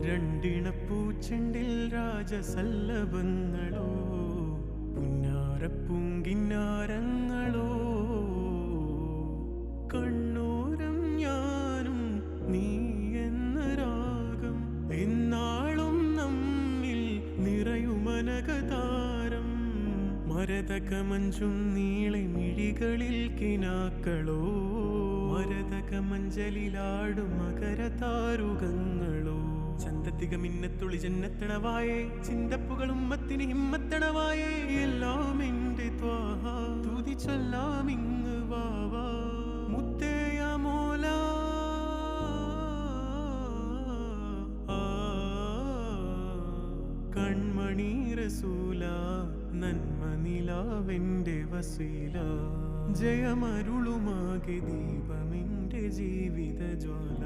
രണ്ടിണപ്പൂച്ചെണ്ടിൽ രാജസല്ലഭങ്ങളോ പുന്നാരപ്പൂങ്കിന്നാരങ്ങളോ കണ്ണൂരം ഞാനും നീ എന്ന രാഗം എന്നാളും നമ്മിൽ നിറയുമനകതാരം മരതകമഞ്ചും നീളെ മിഴികളിൽ കിനാക്കളോ മരതകമഞ്ചലിലാടും മകരതാരുകങ്ങളോ ചന്തത്തിക മിന്നത്തുളി ജന്നത്തണവായേ ചിന്തപ്പുകളും മത്തിന് ഹിമ്മത്തണവായേ എല്ലാം എന്റെ ത്വാഹ തുതി ചൊല്ലാം ഇങ്ങ് വാവാ മുത്തേയ മോല കൺമണി റസൂല നന്മ നിലാവെന്റെ വസീല ജയമരുളുമാകെ ദീപമെന്റെ ജീവിത ജ്വാല